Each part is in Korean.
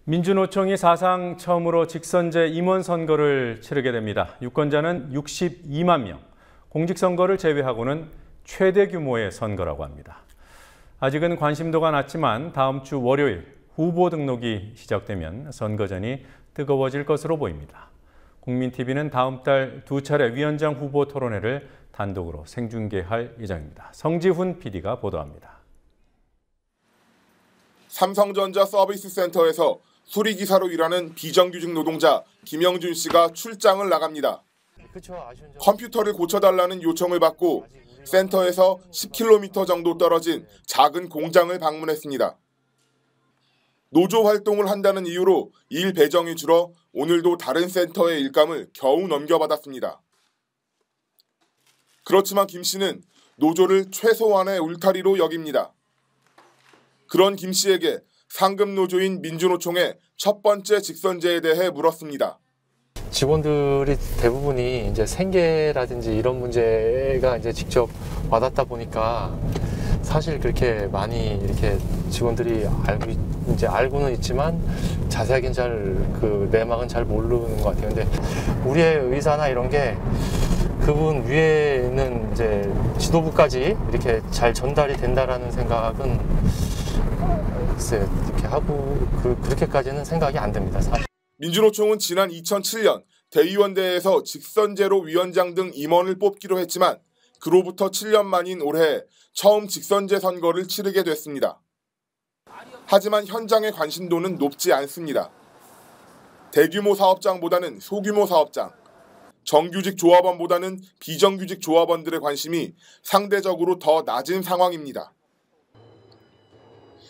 민주노총이 사상 처음으로 직선제 임원 선거를 치르게 됩니다. 유권자는 62만 명, 공직선거를 제외하고는 최대 규모의 선거라고 합니다. 아직은 관심도가 낮지만 다음 주 월요일 후보 등록이 시작되면 선거전이 뜨거워질 것으로 보입니다. 국민TV는 다음 달 2차례 위원장 후보 토론회를 단독으로 생중계할 예정입니다. 성지훈 PD가 보도합니다. 삼성전자 서비스센터에서 수리기사로 일하는 비정규직 노동자 김영준 씨가 출장을 나갑니다. 컴퓨터를 고쳐달라는 요청을 받고 센터에서 10km 정도 떨어진 작은 공장을 방문했습니다. 노조 활동을 한다는 이유로 일 배정이 줄어 오늘도 다른 센터의 일감을 겨우 넘겨받았습니다. 그렇지만 김 씨는 노조를 최소한의 울타리로 여깁니다. 그런 김 씨에게 상급 노조인 민주노총의 첫 번째 직선제에 대해 물었습니다. 직원들이 대부분이 이제 생계라든지 이런 문제가 이제 직접 와닿다 보니까 사실 그렇게 많이 이렇게 직원들이 알고는 있지만 자세하게는 그 내막은 잘 모르는 것 같아요. 근데 우리의 의사나 이런 게 그분 위에 있는 이제 지도부까지 이렇게 잘 전달이 된다라는 생각은 글쎄 이렇게 하고 그렇게까지는 생각이 안 됩니다. 사실. 민주노총은 지난 2007년 대의원대회에서 직선제로 위원장 등 임원을 뽑기로 했지만 그로부터 7년 만인 올해 처음 직선제 선거를 치르게 됐습니다. 하지만 현장의 관심도는 높지 않습니다. 대규모 사업장보다는 소규모 사업장, 정규직 조합원보다는 비정규직 조합원들의 관심이 상대적으로 더 낮은 상황입니다.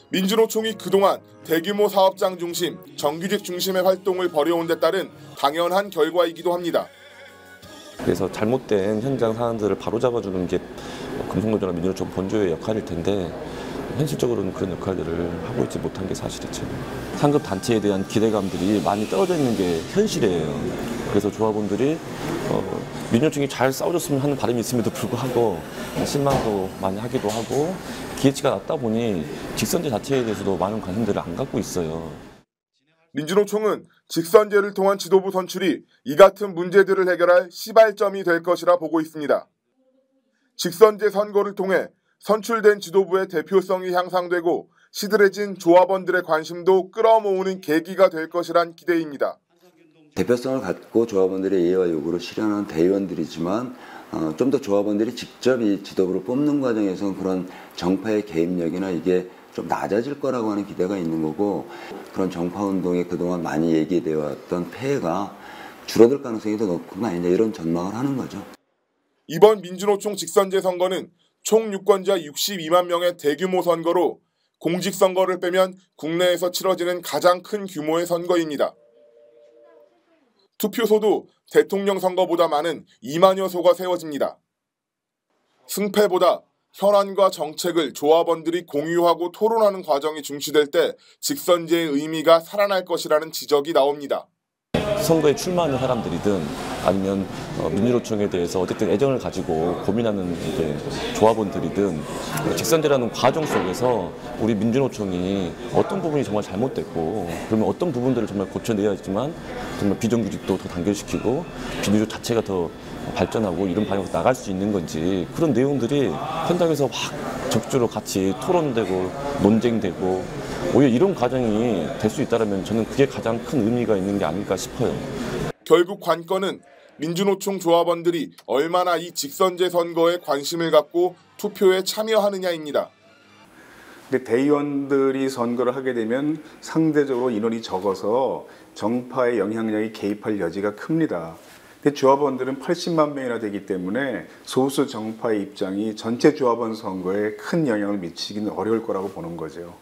민주노총이 그동안 대규모 사업장 중심, 정규직 중심의 활동을 벌여온 데 따른 당연한 결과이기도 합니다. 그래서 잘못된 현장 사안들을 바로잡아주는 게 금속노조나 민주노총 본조의 역할일 텐데 현실적으로는 그런 역할들을 하고 있지 못한 게 사실이죠. 상급 단체에 대한 기대감들이 많이 떨어져 있는 게 현실이에요. 그래서 조합원들이 민주노총이 잘 싸워줬으면 하는 바람이 있음에도 불구하고 실망도 많이 하기도 하고 기대치가 낮다 보니 직선제 자체에 대해서도 많은 관심들을 안 갖고 있어요. 민주노총은 직선제를 통한 지도부 선출이 이 같은 문제들을 해결할 시발점이 될 것이라 보고 있습니다. 직선제 선거를 통해 선출된 지도부의 대표성이 향상되고 시들해진 조합원들의 관심도 끌어모으는 계기가 될 것이란 기대입니다. 대표성을 갖고 조합원들의 예와 요구를 실현하는 대의원들이지만 좀 더 조합원들이 직접 이 지도부를 뽑는 과정에서는 그런 정파의 개입력이나 이게 좀 낮아질 거라고 하는 기대가 있는 거고 그런 정파운동에 그동안 많이 얘기되어 왔던 폐해가 줄어들 가능성이 더 높은 거 아니냐 이런 전망을 하는 거죠. 이번 민주노총 직선제 선거는 총 유권자 62만 명의 대규모 선거로 공직선거를 빼면 국내에서 치러지는 가장 큰 규모의 선거입니다. 투표소도 대통령 선거보다 많은 2만여 소가 세워집니다. 승패보다 현안과 정책을 조합원들이 공유하고 토론하는 과정이 중시될 때 직선제의 의미가 살아날 것이라는 지적이 나옵니다. 선거에 출마하는 사람들이든 아니면 민주노총에 대해서 어쨌든 애정을 가지고 고민하는 이제 조합원들이든 직선제라는 과정 속에서 우리 민주노총이 어떤 부분이 정말 잘못됐고 그러면 어떤 부분들을 정말 고쳐내야지만 정말 비정규직도 더 단결시키고 비정규직 자체가 더 발전하고 이런 방향으로 나갈 수 있는 건지 그런 내용들이 현장에서 확 적극적으로 같이 토론되고 논쟁되고 오히려 이런 과정이 될 수 있다면 저는 그게 가장 큰 의미가 있는 게 아닐까 싶어요. 결국 관건은 민주노총 조합원들이 얼마나 이 직선제 선거에 관심을 갖고 투표에 참여하느냐입니다. 근데 대의원들이 선거를 하게 되면 상대적으로 인원이 적어서 정파의 영향력이 개입할 여지가 큽니다. 근데 조합원들은 80만 명이나 되기 때문에 소수 정파의 입장이 전체 조합원 선거에 큰 영향을 미치기는 어려울 거라고 보는 거죠.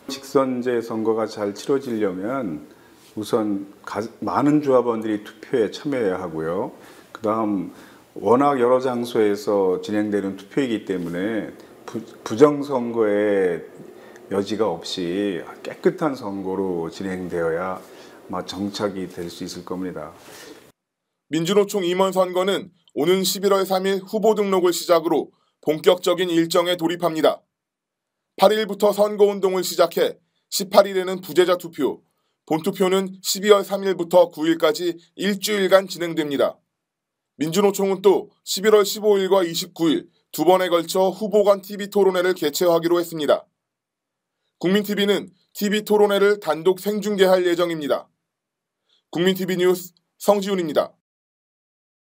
직선제 선거가 잘 치러지려면 우선 많은 조합원들이 투표에 참여해야 하고요. 그다음 워낙 여러 장소에서 진행되는 투표이기 때문에 부정선거의 여지가 없이 깨끗한 선거로 진행되어야 정착이 될 수 있을 겁니다. 민주노총 임원 선거는 오는 11월 3일 후보 등록을 시작으로 본격적인 일정에 돌입합니다. 8일부터 선거운동을 시작해 18일에는 부재자 투표, 본투표는 12월 3일부터 9일까지 일주일간 진행됩니다. 민주노총은 또 11월 15일과 29일 두 번에 걸쳐 후보 간 TV 토론회를 개최하기로 했습니다. 국민TV는 TV 토론회를 단독 생중계할 예정입니다. 국민TV 뉴스 성지훈입니다.